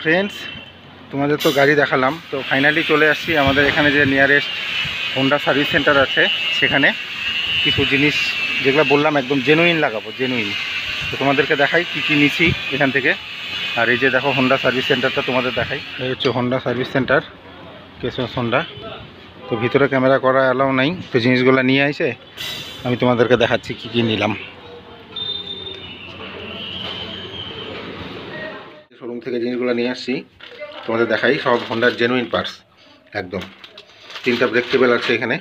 Friends, তোমাদের তো গাড়ি দেখালাম, তো ফাইনালি চলে আসছি আমাদের এখানে যে নিয়ারেস্ট হোন্ডা সার্ভিস সেন্টার আছে সেখানে কিছু জিনিস যেগুলো বললাম একদম জেনুইন লাগাবো, জেনুইন। তো তোমাদেরকে দেখাই কী কী নিছি এখান থেকে। আর এই যে দেখো হোন্ডা সার্ভিস সেন্টারটা তোমাদের দেখাই, এই হচ্ছে হোন্ডা সার্ভিস সেন্টার, কেসস হোন্ডা। তো ভিতরে ক্যামেরা করা অ্যালাউ নাই, তো জিনিসগুলো নিয়ে আইসে আমি তোমাদেরকে দেখাচ্ছি কী কী নিলাম। শোরুম থেকে জিনিসগুলো নিয়ে আসছি তোমাদের দেখাই, সব হোন্ডার জেনুইন পার্টস একদম। 3টা ব্রেক টেবিল আছে এখানে,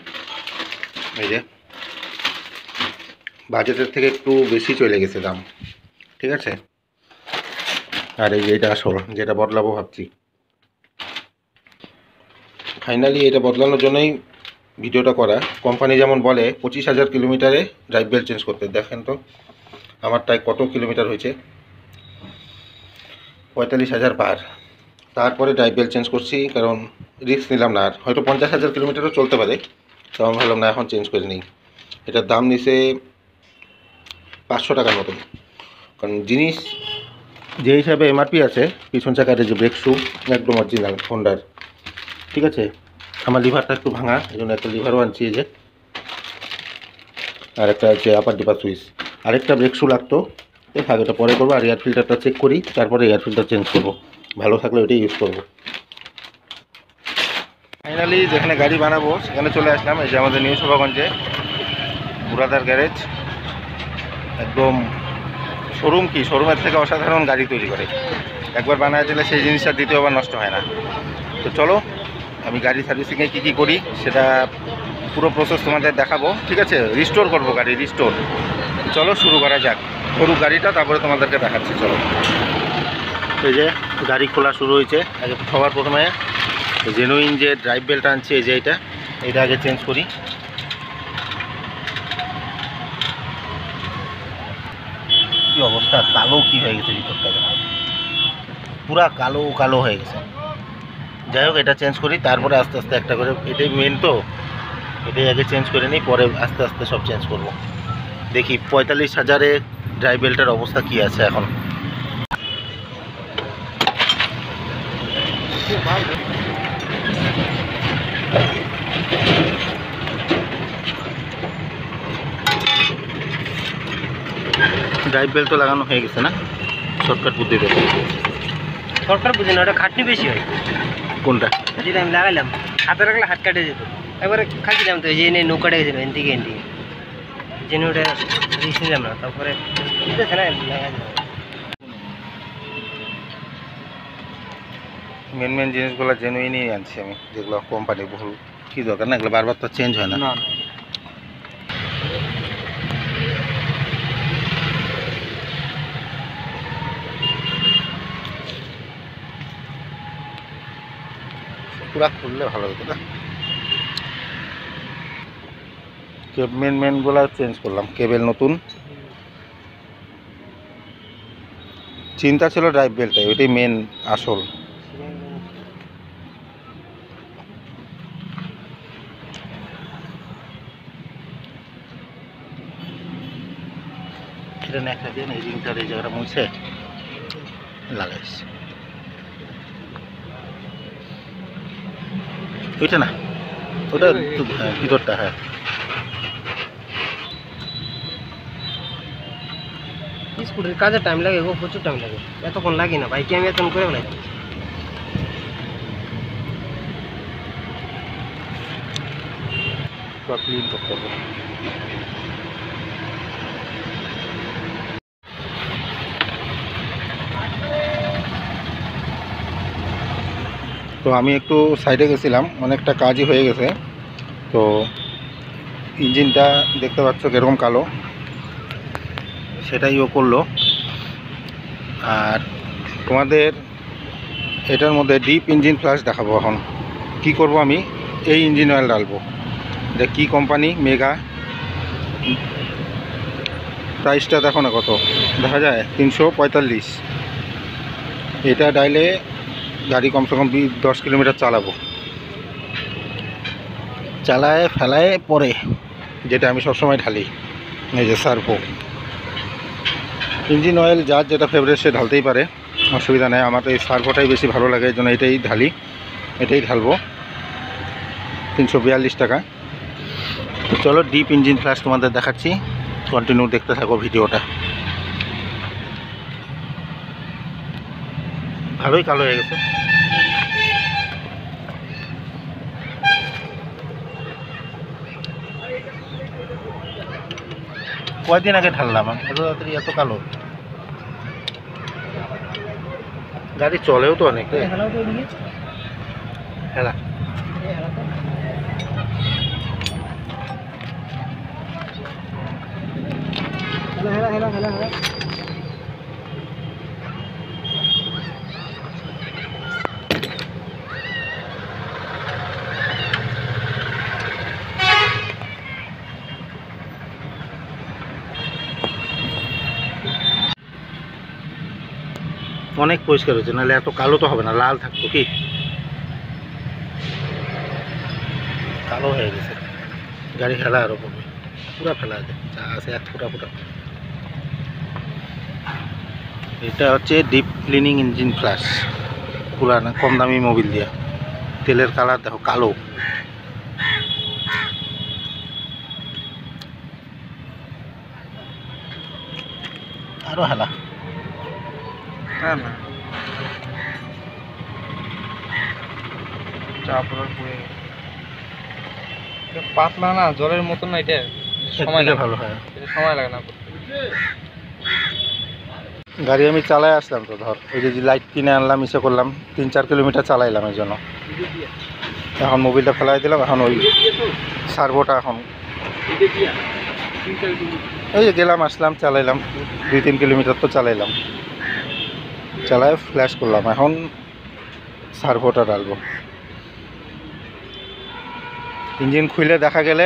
এই যে বাজেটের থেকে একটু বেশি চলে গেছে দাম, ঠিক আছে। আর এই যে এটা আসল, যেটা বদলাবো ভাবছি। ফাইনালি এটা বদলানোর জন্যই ভিডিওটা করা। কোম্পানি যেমন বলে 25,000 কিলোমিটারে ড্রাইভ বেল্ট চেঞ্জ করতে, দেখেন তো আমারটাই কত কিলোমিটার হয়েছে, 45,000 পার। তারপরে ড্রাইভ বেল্ট চেঞ্জ করছি, কারণ রিস্ক নিলাম না। আর হয়তো 50,000 কিলোমিটারও চলতে পারে, তো আমি ভাবলাম না এখন চেঞ্জ করে নিই। এটার দাম নিছে 500 টাকার মতন, কারণ জিনিস যে হিসাবে এমআরপি আছে, পিছন চাকার যে ব্রেক শু একদম অরিজিনাল হোন্ডার, ঠিক আছে। আমার লিভারটা একটু ভাঙা, এই জন্য একটা লিভারও আনছি, এই যে। আর একটা আছে আপার ডিপার সুইচ, আরেকটা ব্রেক শু লাগতো, এই থাক, এটা পরে করবো। আর এয়ার ফিল্টারটা চেক করি, তারপরে এয়ার ফিল্টার চেঞ্জ করবো, ভালো থাকলে ওইটাই ইউজ করবো। ফাইনালি যেখানে গাড়ি বানাবো সেখানে চলে আসলাম, এই যে আমাদের নিউ শোভাগঞ্জে বুরাদার গ্যারেজ। একদম শোরুম, কি শোরুমের থেকে অসাধারণ গাড়ি তৈরি করে। একবার বানায় দিলে সেই জিনিসটা দ্বিতীয়বার নষ্ট হয় না। তো চলো আমি গাড়ি সার্ভিসিংয়ে কী কী করি সেটা পুরো প্রসেস তোমাদের দেখাবো, ঠিক আছে। রিস্টোর করবো গাড়ি, রিস্টোর। চলো শুরু করা যাক, করুক গাড়িটা, তারপরে তোমাদেরকে দেখাচ্ছি। চলো, এই যে গাড়ি খোলা শুরু হয়েছে। আগে সবার প্রথমে জেনুইন যে ড্রাইভ বেল্ট আনছি, এই যে এইটা আগে চেঞ্জ করি। কি অবস্থা, কালো কি হয়ে গেছে ভিতরটা, পুরা কালো কালো হয়ে গেছে। যাই হোক, এটা চেঞ্জ করি, তারপরে আস্তে আস্তে একটা করে, এটাই মেন, তো এটাই আগে চেঞ্জ করে নিই, পরে আস্তে আস্তে সব চেঞ্জ করব। দেখি 45,000-এ ড্রাইভ বেল্টের অবস্থা কি আছে এখন। ড্রাইভ বেল্ট তো লাগানো হয়ে গেছে না, শর্টকাট বুদ্ধি দেবে। শর্টকাট বুঝি না, ওটা খাটনি বেশি হয়। কোনটা? যেটা আমি লাগাইলাম, হাতে রাখলে হাত কাটে যেত। একবারে খাচ্ছিলাম তো, যে এনে নৌকা গেছিল এন থেকে জেনে ওটা রিস্ক নিলাম না। তারপরে মেন জিনিসগুলো জেনুইনই আনছি আমি, যেগুলো কোম্পানি ভুল, কী দরকার না, এগুলো বারবার তো চেঞ্জ হয় না। পুরা খুললে ভালো হতো না। মেনগুলো চেঞ্জ করলাম, কেবেল নতুন। চিন্তা ছিল ড্রাইভ বেল্টটাই, ওইটাই মেন আসল। এটা একটা দিন এই রিংটার এই জায়গাটা মুছে লাগাইছি, ওইটা না, ওটা ভিতরটা। হ্যাঁ, স্কুটির কাজে টাইম লাগে গো, প্রচুর টাইম লাগে। এতক্ষণ লাগে না বাইকে, আমি এতক্ষণ করে ফেলাই। ক্লিন করতে হবে। তো আমি একটু সাইডে গেছিলাম, অনেকটা কাজই হয়ে গেছে। তো ইঞ্জিনটা দেখতে পাচ্ছ কীরকম কালো, সেটাই ও করলো। আর তোমাদের এটার মধ্যে ডিপ ইঞ্জিন ফ্লাশ দেখাবো। এখন কি করব, আমি এই ইঞ্জিন অয়েল ডালবো। এটা কী কোম্পানি, মেগা। প্রাইসটা দেখো না কত, দেখা যায় 345। এটা ডাইলে গাড়ি কমসে কম 10 কিলোমিটার চালাবো, চালায় ফেলায় পরে, যেটা আমি সবসময় ঢালি। এই যে সার্ভো ইঞ্জিন অয়েল, যার যেটা ফেভারিট সে ঢালতেই পারে। অসুবিধা নেই। আমার তো এই সার্ভোটাই বেশি ভালো লাগে, এই জন্য এটাই ঢালি, এটাই ঢালবো। 342 টাকা। তো চলো ডিপ ইঞ্জিন ফ্ল্যাশ তোমাদের দেখাচ্ছি, কন্টিনিউ দেখতে থাকো ভিডিওটা। ভালোই কালো হয়ে গেছে। কয়দিন আগে ঢাললাম, এত তাড়াতাড়ি এত কালো? গাড়ি চলেও তো অনেক রে। হেলা অনেক পরিষ্কার হয়েছে, নাহলে এত কালো তো হবে না, লাল থাকতো কি। কালো হয়ে গেছে, গাড়ি ফেলা আরো পড়বে, পুরা ফেলা আছে, যা আছে এক ফুটা ফুটা। এটা হচ্ছে ডিপ ক্লিনিং ইঞ্জিন ফ্ল্যাশ, পুরানা কম দামি মোবিল দিয়া। তেলের কালার দেখো কালো। আরো হেলা। না না পাতলা না, জলের মতন না, এটা সময় লাগে, ভালো হয়, সময় লাগে না। গাড়ি আমি চালাই আসলাম তো, ধর ওই যে লাইট কিনে আনলাম, ইসে করলাম, 3-4 কিলোমিটার চালাইলাম, এই জন্য এখন মোবিলটা ফেলাই দিলাম। এখন ওই সার্ভোটা এখন এই যে গেলাম আসলাম, চালাইলাম 2-3 কিলোমিটার তো চালাইলাম, চালায় ফ্ল্যাশ করলাম। এখন সার্ভোটা ডালবো। ইঞ্জিন খুলে দেখা গেলে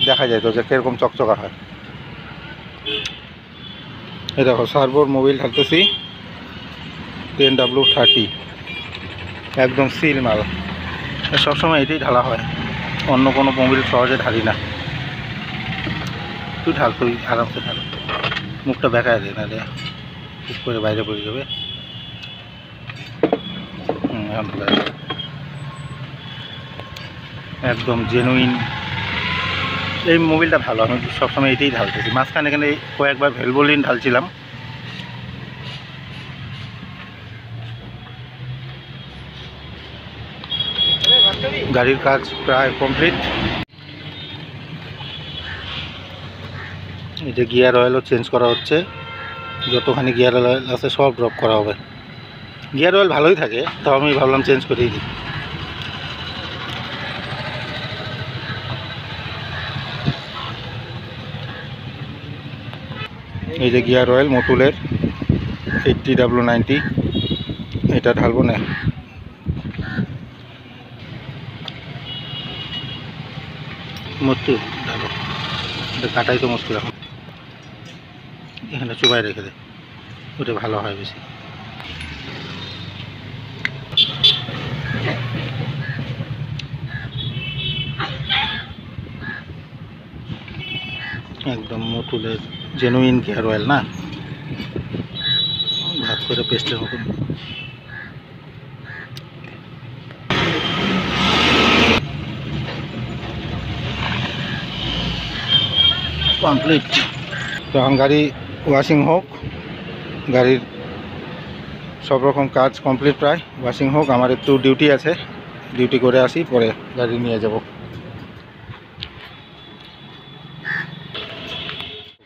দেখা যায় তো যে কীরকম চকচকা হয়। এই দেখো সার্ভোর মোবিল ঢালতেছি, 10W30, একদম সিল মাল। সবসময় এটাই ঢালা হয়, অন্য কোনো মোবিল সহজে ঢালি না। তুই ঢাল, তুই আরামসে ঢাল, মুখটা বেঁকায় দে, নাহলে ঠিক করে বাইরে পড়ে যাবে। এখন ঢালা একদম জেনুইন। এই মোবিলটা ভালো, আমি সবসময় এটাই ঢালতেছি। মাঝখানে এখানে কয়েকবার ভেলভোলিন ঢালছিলাম। গাড়ির কাজ প্রায় কমপ্লিট। এই যে গিয়ার অয়েলও চেঞ্জ করা হচ্ছে, যতখানি গিয়ার অয়েল আছে সব ড্রপ করা হবে। গিয়ার অয়েল ভালোই থাকে, তো আমি ভাবলাম চেঞ্জ করেই দিই। এই যে গিয়ার অয়েল মতুলের 80W90, এটা ঢালবো না। মতুল ঢালো, এটা কাটাই তো মুশকিল, এখন এখানে চুবাই রেখে দে, ওটা ভালো হয় বেশি। একদম মতুলের জেনুইন গিয়ার অয়েল না, ভাত করে পেস্টের মতন। কমপ্লিট। তো এখন গাড়ি ওয়াশিং হোক, গাড়ির সব রকম কাজ কমপ্লিট প্রায়। ওয়াশিং হোক, আমার একটু ডিউটি আছে, ডিউটি করে আসি, পরে গাড়ি নিয়ে যাব।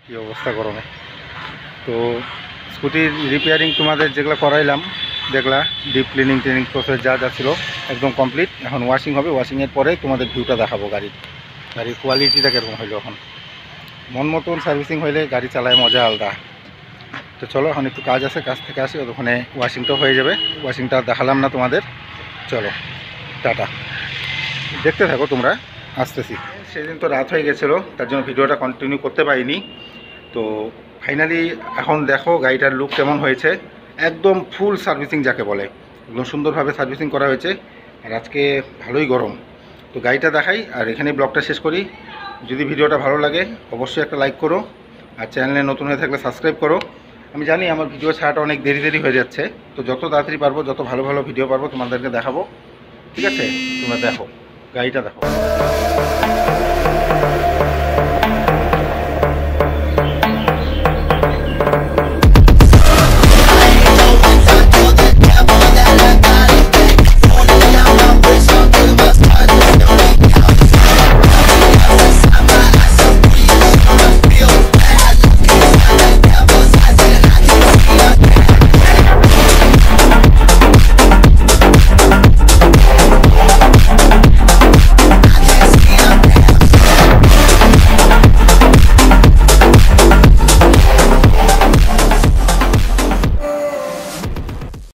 কী অবস্থা গরমে। তো স্কুটির রিপেয়ারিং তোমাদের যেগুলো করাইলাম দেখলা, ডিপ ক্লিনিং ট্রেনিং প্রসেস যা যা ছিল একদম কমপ্লিট। এখন ওয়াশিং হবে, ওয়াশিংয়ের পরে তোমাদের ভিউটা দেখাবো গাড়ির কোয়ালিটিটা কীরকম হইলো। এখন মন মতন সার্ভিসিং হইলে গাড়ি চালায় মজা আলাদা। তো চলো এখন একটু কাজ আছে, কাজ থেকে আসি, ওখানে ওয়াশিংটাও হয়ে যাবে। ওয়াশিংটা দেখালাম না তোমাদের, চলো টাটা, দেখতে থাকো তোমরা, আসতেছি। সেদিন তো রাত হয়ে গেছিলো, তার জন্য ভিডিওটা কন্টিনিউ করতে পারিনি। তো ফাইনালি এখন দেখো গাড়িটার লুক কেমন হয়েছে, একদম ফুল সার্ভিসিং যাকে বলে, একদম সুন্দরভাবে সার্ভিসিং করা হয়েছে। আর আজকে ভালোই গরম, তো গাড়িটা দেখাই আর এখানেই ব্লগটা শেষ করি। যদি ভিডিওটা ভালো লাগে অবশ্যই একটা লাইক করো, আর চ্যানেলে নতুন হয়ে থাকলে সাবস্ক্রাইব করো। আমি জানি আমার ভিডিও ছাড়াটা অনেক দেরি দেরি হয়ে যাচ্ছে, তো যত তাড়াতাড়ি পারবো, যত ভালো ভালো ভিডিও পারবো তোমাদেরকে দেখাবো। ঠিক আছে, তোমরা দেখো, গাড়িটা দেখো।